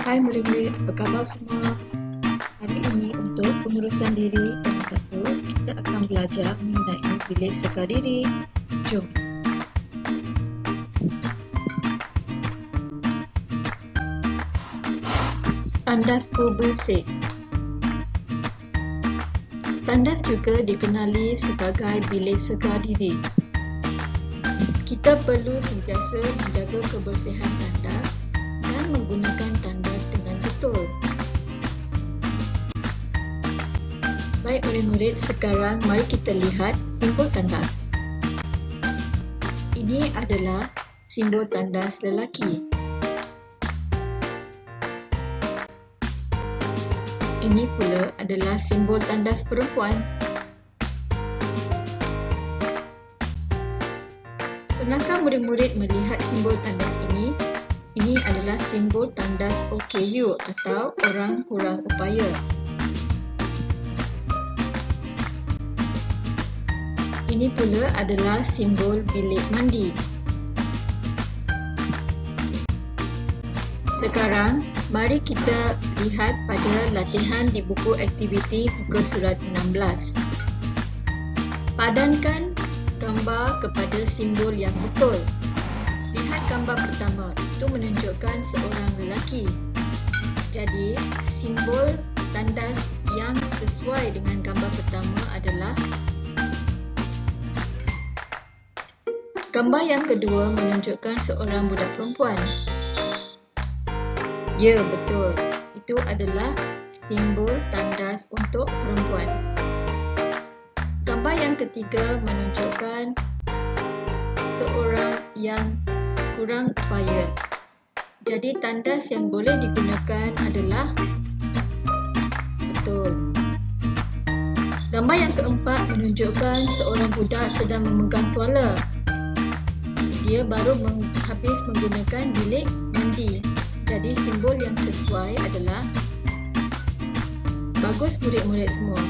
Hai murid-murid, apa khabar semua? Hari ini untuk pengurusan diri tahap 1, kita akan belajar mengenai bilik seka diri. Jom. Tandas Publisik. Tandas juga dikenali sebagai bilik seka diri. Kita perlu sentiasa menjaga kebersihan tandas dan menggunakan tandas dengan betul. Baik murid-murid, sekarang mari kita lihat simbol tandas. Ini adalah simbol tandas lelaki. Ini pula adalah simbol tandas perempuan. Pernahkah murid-murid melihat simbol tandas ini? Ini adalah simbol tandas OKU atau orang kurang upaya. Ini pula adalah simbol bilik mandi. Sekarang, mari kita lihat pada latihan di buku aktiviti muka surat 16. Padankan gambar kepada simbol yang betul. Lihat gambar pertama, itu menunjukkan seorang lelaki. Jadi, simbol tandas yang sesuai dengan gambar pertama adalah gambar yang kedua menunjukkan seorang budak perempuan. Ya, betul. Itu adalah simbol tandas untuk perempuan. Gambar yang ketiga menunjukkan seorang yang kurang upaya. Jadi tandas yang boleh digunakan adalah betul. Gambar yang keempat menunjukkan seorang budak sedang memegang tuala. Dia baru habis menggunakan bilik mandi. Jadi simbol yang sesuai adalah bagus murid-murid semua.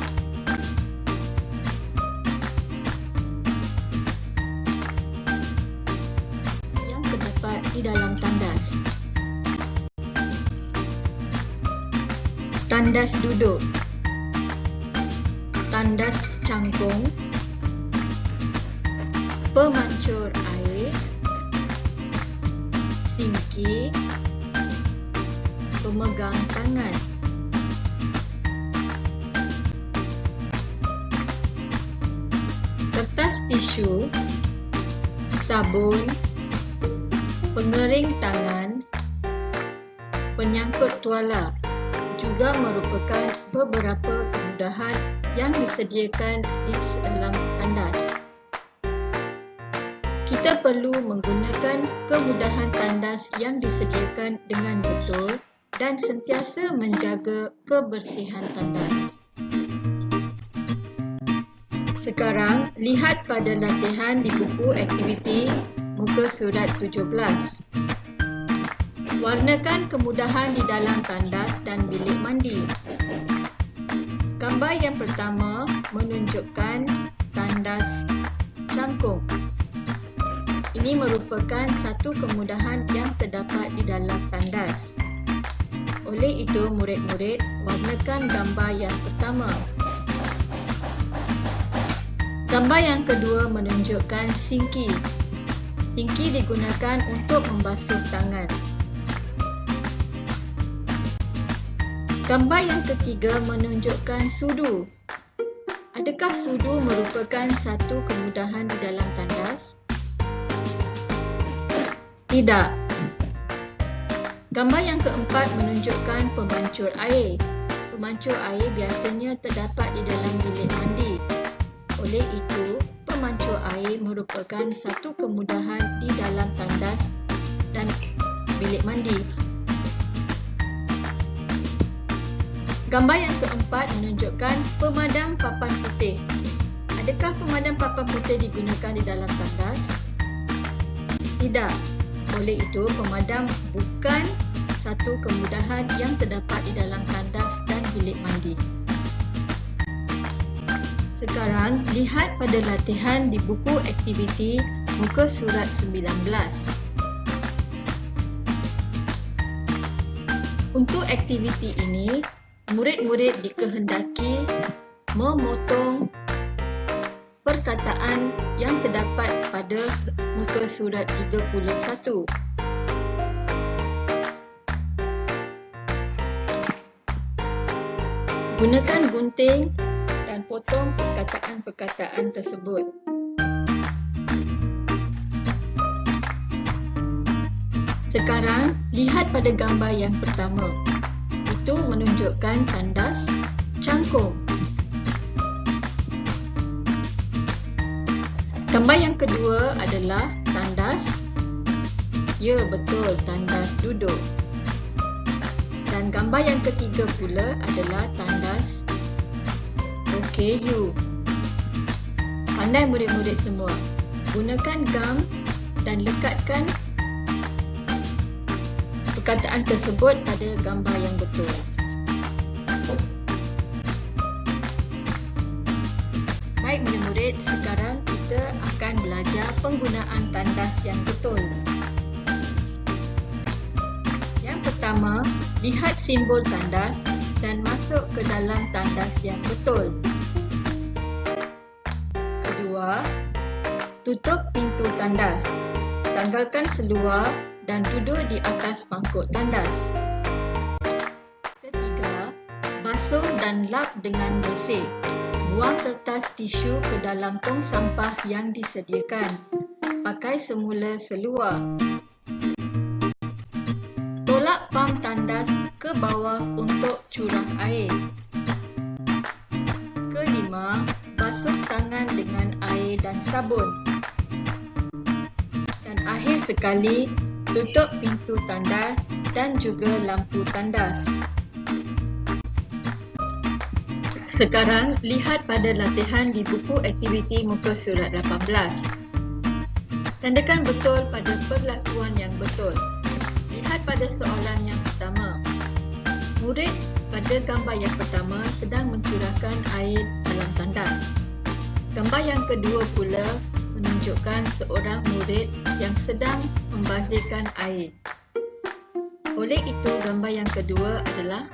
Yang terdapat di dalam tandas. Tandas duduk, tandas cangkung, pemancur air, singki, pemegang tangan. Kertas tisu, sabun, pengering tangan, penyangkut tuala juga merupakan beberapa kemudahan yang disediakan di dalam tandas. Kita perlu menggunakan kemudahan tandas yang disediakan dengan betul dan sentiasa menjaga kebersihan tandas. Sekarang, lihat pada latihan di buku aktiviti muka surat 17. Warnakan kemudahan di dalam tandas dan bilik mandi. Gambar yang pertama menunjukkan tandas cangkung. Ini merupakan satu kemudahan yang terdapat di dalam tandas. Oleh itu, murid-murid, warnakan gambar yang pertama. Gambar yang kedua menunjukkan singki. Singki digunakan untuk membasuh tangan. Gambar yang ketiga menunjukkan sudu. Adakah sudu merupakan satu kemudahan di dalam tandas? Tidak. Gambar yang keempat menunjukkan pemancur air. Pemancur air biasanya terdapat di dalam bilik mandi. Oleh itu, pemancur air merupakan satu kemudahan di dalam tandas dan bilik mandi. Gambar yang keempat menunjukkan pemadam papan putih. Adakah pemadam papan putih digunakan di dalam tandas? Tidak. Oleh itu, pemadam bukan satu kemudahan yang terdapat di dalam tandas dan bilik mandi. Sekarang, lihat pada latihan di buku aktiviti muka surat 19. Untuk aktiviti ini, murid-murid dikehendaki memotong perkataan yang terdapat pada muka surat 31. Gunakan gunting dan potong perkataan-perkataan tersebut. Sekarang, lihat pada gambar yang pertama. Itu menunjukkan tandas cangkung. Gambar yang kedua adalah tandas, ya betul, tandas duduk. Dan gambar yang ketiga pula adalah tandas OKU. Pandai murid-murid semua. Gunakan gam dan lekatkan perkataan tersebut pada gambar yang betul. Baik murid-murid, sekarang kita akan belajar penggunaan tandas yang betul. Yang pertama, lihat simbol tandas dan masuk ke dalam tandas yang betul. Kedua, tutup pintu tandas. Tanggalkan seluar dan duduk di atas mangkuk tandas. Ketiga, basuh dan lap dengan bersih. Buang kertas tisu ke dalam tong sampah yang disediakan. Pakai semula seluar. Tolak pam tandas ke bawah untuk curah air. Kelima, basuh tangan dengan air dan sabun. Dan akhir sekali, tutup pintu tandas dan juga lampu tandas. Sekarang, lihat pada latihan di buku aktiviti muka surat 18. Tandakan betul pada perlakuan yang betul. Lihat pada soalan yang pertama. Murid pada gambar yang pertama sedang mencurahkan air dalam tandas. Gambar yang kedua pula menunjukkan seorang murid yang sedang membazirkan air. Oleh itu, gambar yang kedua adalah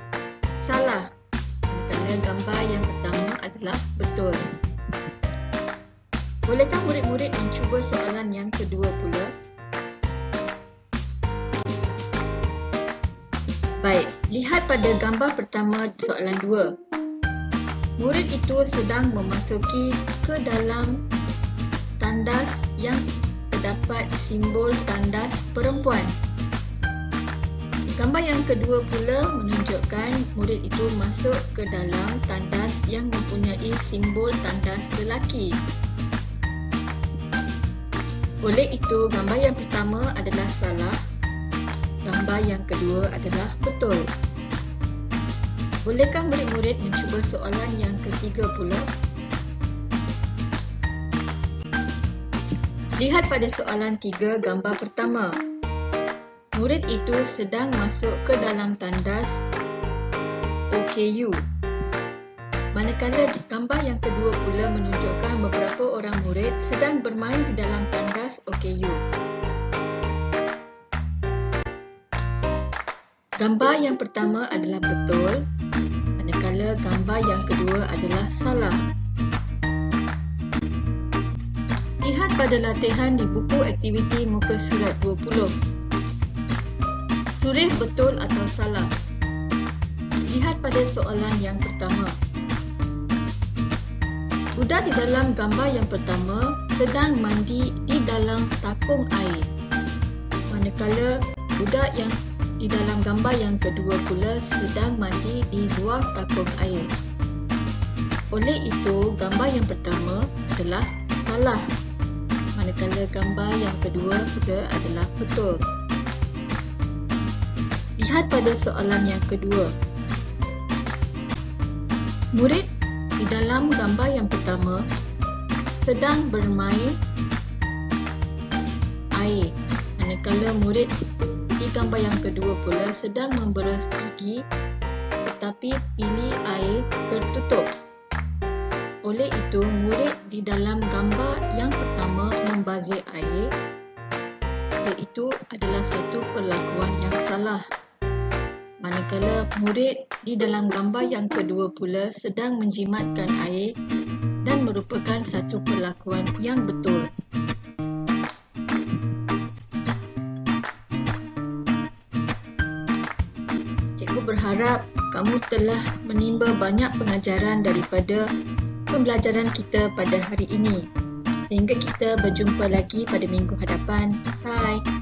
salah, kerana gambar yang pertama adalah betul. Bolehkah murid-murid mencuba soalan yang kedua pula? Baik, lihat pada gambar pertama soalan 2. Murid itu sedang memasuki ke dalam tandas yang terdapat simbol tandas perempuan. Gambar yang kedua pula menunjukkan murid itu masuk ke dalam tandas yang mempunyai simbol tandas lelaki. Oleh itu, gambar yang pertama adalah salah. Gambar yang kedua adalah betul. Bolehkah murid-murid mencuba soalan yang ketiga pula? Lihat pada soalan 3 gambar pertama. Murid itu sedang masuk ke dalam tandas OKU. Manakala gambar yang kedua pula menunjukkan beberapa orang murid sedang bermain di dalam tandas OKU. Gambar yang pertama adalah betul, manakala gambar yang kedua adalah salah. Lihat pada latihan di buku aktiviti muka surat 20. Tulis betul atau salah. Lihat pada soalan yang pertama. Budak di dalam gambar yang pertama sedang mandi di dalam takung air. Manakala budak yang di dalam gambar yang kedua pula sedang mandi di luar takung air. Oleh itu, gambar yang pertama adalah salah. Manakala gambar yang kedua pula adalah betul. Lihat pada soalan yang kedua. Murid di dalam gambar yang pertama sedang bermain air. Manakala murid di gambar yang kedua pula sedang memberas gigi tetapi pilih air tertutup. Oleh itu, murid di dalam gambar yang pertama membazir air, iaitu adalah satu perlakuan yang salah. manakala murid di dalam gambar yang kedua pula sedang menjimatkan air dan merupakan satu perlakuan yang betul. Cikgu berharap kamu telah menimba banyak pengajaran daripada pembelajaran kita pada hari ini. Sehingga kita berjumpa lagi pada minggu hadapan. Bye.